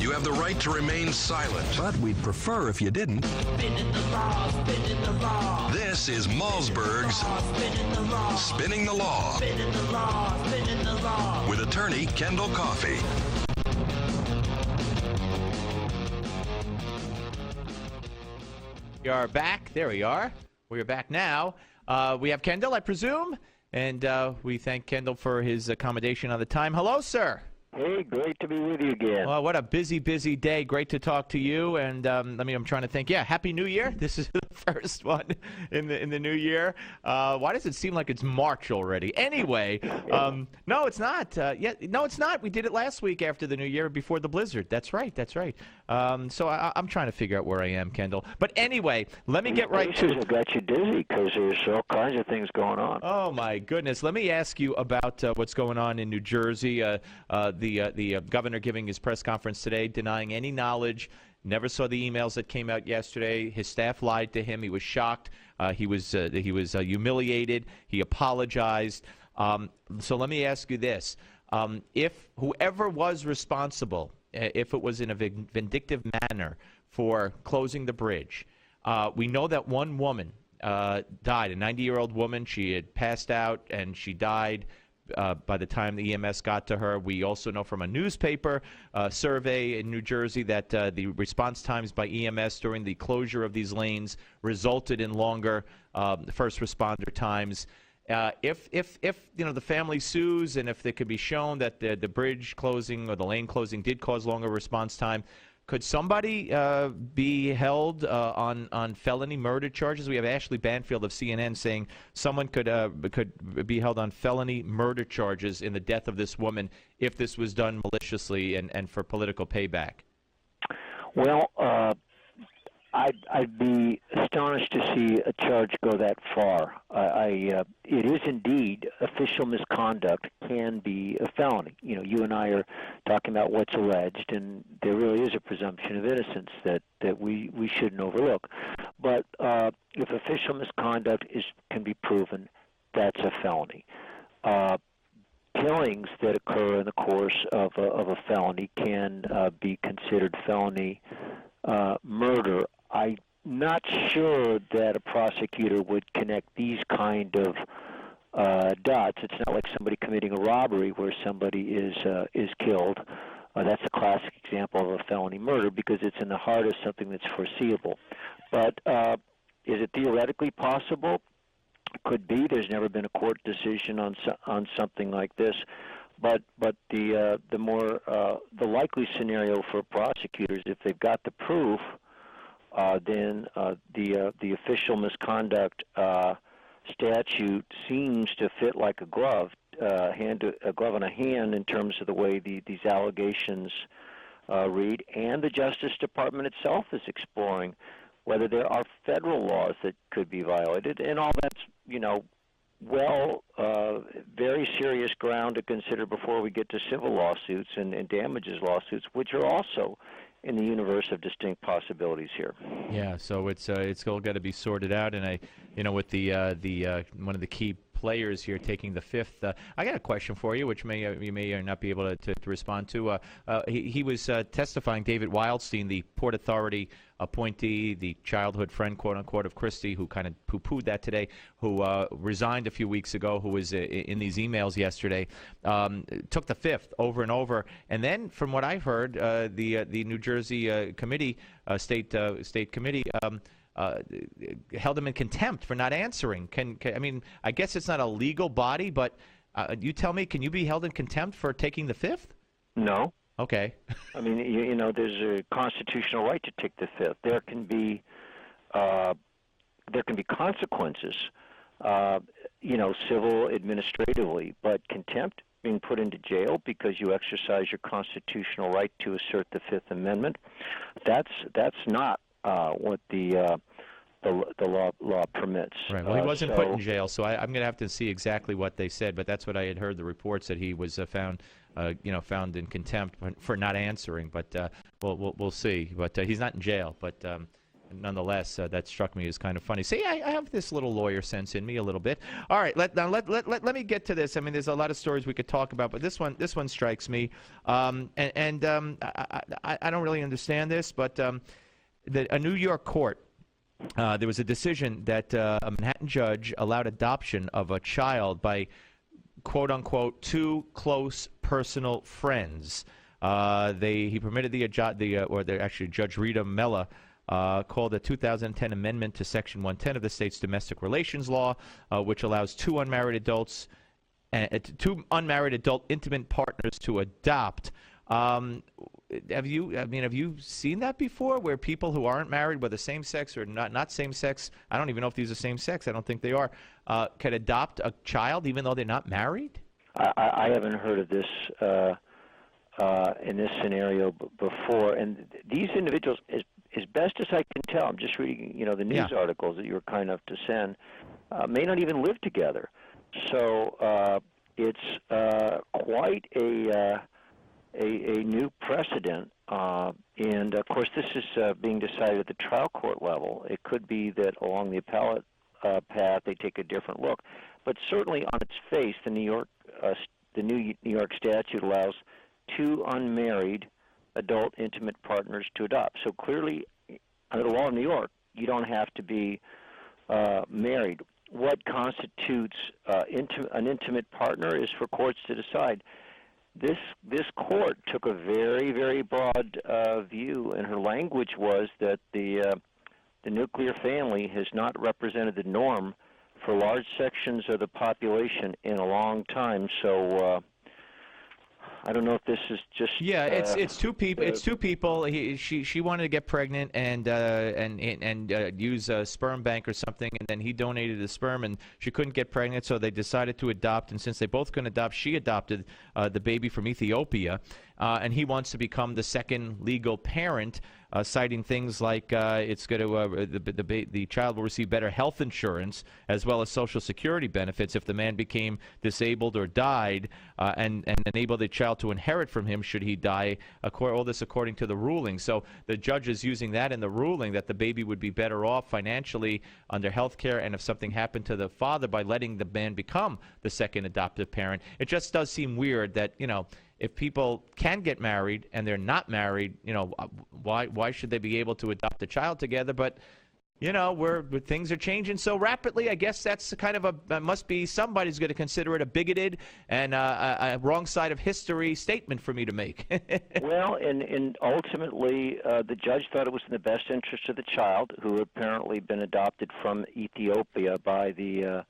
You have the right to remain silent. But we'd prefer if you didn't. Spinning the law, spinning the law. This is Malzberg's Spinning the law. Spinning the Law. Spinning the law, spinning the law. With attorney Kendall Koffey. We are back. There we are. We are back now. We have Kendall, I presume, and we thank Kendall for his accommodation on the time. Hello, sir. Hey, great to be with you again. Well, what a busy day. Great to talk to you. And I'm trying to think. Yeah, Happy New Year. This is the first one in the new year. Why does it seem like it's March already? Anyway, no, it's not. No, it's not. We did it last week after the new year, before the blizzard. That's right. So I'm trying to figure out where I am, Kendall. But anyway, let me get right to. Have got you dizzy because there's all kinds of things going on. Oh my goodness! Let me ask you about what's going on in New Jersey. The governor giving his press conference today, denying any knowledge. Never saw the emails that came out yesterday. His staff lied to him. He was shocked. He was humiliated. He apologized. So let me ask you this: if whoever was responsible, if it was in a vindictive manner for closing the bridge, we know that one woman died, a 90-year-old woman. She had passed out and she died. By the time the EMS got to her. We also know from a newspaper survey in New Jersey that the response times by EMS during the closure of these lanes resulted in longer first responder times. If the family sues and if it could be shown that the bridge closing or the lane closing did cause longer response time, could somebody be held on felony murder charges? We have Ashley Banfield of CNN saying someone could be held on felony murder charges in the death of this woman if this was done maliciously and for political payback. Well, I'd be astonished to see a charge go that far. It is indeed official misconduct can be a felony. You and I are talking about what's alleged, and there really is a presumption of innocence that we shouldn't overlook. But if official misconduct can be proven, that's a felony. Killings that occur in the course of a felony can be considered felony murder. I'm not sure that a prosecutor would connect these kind of dots. It's not like somebody committing a robbery where somebody is killed. That's a classic example of a felony murder because it's in the heart of something that's foreseeable. But is it theoretically possible? Could be. There's never been a court decision on something like this. But the likely scenario for prosecutors, if they've got the proof, then the official misconduct statute seems to fit like a glove, a glove in a hand in terms of the way these allegations read. And the Justice Department itself is exploring whether there are federal laws that could be violated, and all that's very serious ground to consider before we get to civil lawsuits and damages lawsuits, which are also in the universe of distinct possibilities here. Yeah, so it's all got to be sorted out, and with the one of the key players here taking the fifth. I got a question for you, which you may not be able to respond to. He was testifying, David Wildstein, the Port Authority appointee, the childhood friend, quote unquote, of Christie, who kind of poo-pooed that today, who resigned a few weeks ago, who was in these emails yesterday, took the fifth over and over, and then from what I've heard, the New Jersey committee, state committee. Held him in contempt for not answering. I guess it's not a legal body, but you tell me, can you be held in contempt for taking the fifth? No. Okay. There's a constitutional right to take the fifth. There can be consequences, civil, administratively, but contempt, being put into jail because you exercise your constitutional right to assert the Fifth Amendment, that's not what the law permits. Right. Well, he wasn't put in jail, so I'm going to have to see exactly what they said. But that's what I had heard. The reports that he was found in contempt for not answering. But we'll see. But he's not in jail. But nonetheless, that struck me as kind of funny. See, I have this little lawyer sense in me a little bit. All right, let me get to this. I mean, there's a lot of stories we could talk about, but this one strikes me. I don't really understand this, but a New York court, there was a decision that a Manhattan judge allowed adoption of a child by, quote unquote, two close personal friends. He permitted Judge Rita Mella called a 2010 amendment to Section 110 of the state's domestic relations law, which allows two unmarried adult intimate partners to adopt. Have you seen that before, where people who aren't married, whether same sex or not same sex, I don't even know if these are same sex, I don't think they are, can adopt a child even though they're not married? I haven't heard of this in this scenario before, and these individuals, as best as I can tell, I'm just reading, the news articles that you were kind enough to send, may not even live together. So it's quite a new precedent, and of course this is being decided at the trial court level. It could be that along the appellate path they take a different look, but certainly on its face, the New York statute allows two unmarried adult intimate partners to adopt. So clearly, under the law of New York, you don't have to be married. What constitutes an intimate partner is for courts to decide. This court took a very, very broad view, and her language was that the nuclear family has not represented the norm for large sections of the population in a long time. So I don't know if this is just it's two people. It's two people. She wanted to get pregnant and use a sperm bank or something, and then he donated the sperm, and she couldn't get pregnant, so they decided to adopt. And since they both couldn't adopt, she adopted the baby from Ethiopia, and he wants to become the second legal parent, citing things like it's going to the child will receive better health insurance as well as Social Security benefits if the man became disabled or died, and enable the child to inherit from him should he die. All this according to the ruling. So the judge is using that in the ruling that the baby would be better off financially under health care, and if something happened to the father, by letting the man become the second adoptive parent. It just does seem weird that, if people can get married and they're not married, why should they be able to adopt a child together? But, where things are changing so rapidly, I guess that's kind of must be somebody's going to consider it a bigoted and a wrong side of history statement for me to make. Well, and ultimately the judge thought it was in the best interest of the child, who had apparently been adopted from Ethiopia by the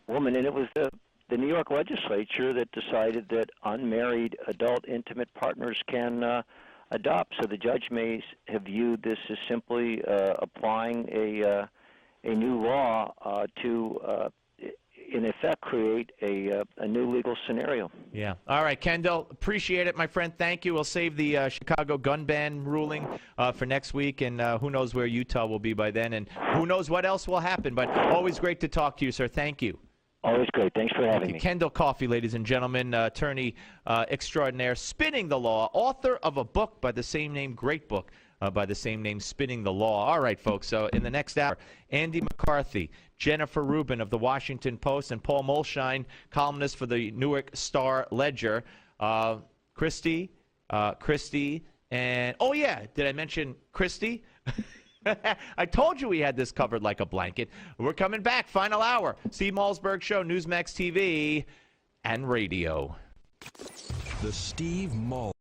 woman, and it was the New York legislature that decided that unmarried adult intimate partners can adopt. So the judge may have viewed this as simply applying a new law to, in effect, create a new legal scenario. Yeah. All right, Kendall, appreciate it, my friend. Thank you. We'll save the Chicago gun ban ruling for next week, and who knows where Utah will be by then, and who knows what else will happen. But always great to talk to you, sir. Thank you. Always great. Thanks for having me. Kendall Koffey, ladies and gentlemen, attorney extraordinaire, Spinning the Law, author of a book by the same name, great book by the same name, Spinning the Law. All right, folks, so in the next hour, Andy McCarthy, Jennifer Rubin of the Washington Post, and Paul Molshine, columnist for the Newark Star-Ledger. Christy, and, oh yeah, did I mention Christy? I told you we had this covered like a blanket. We're coming back. Final hour. Steve Malzberg Show, Newsmax TV and radio. The Steve Malzberg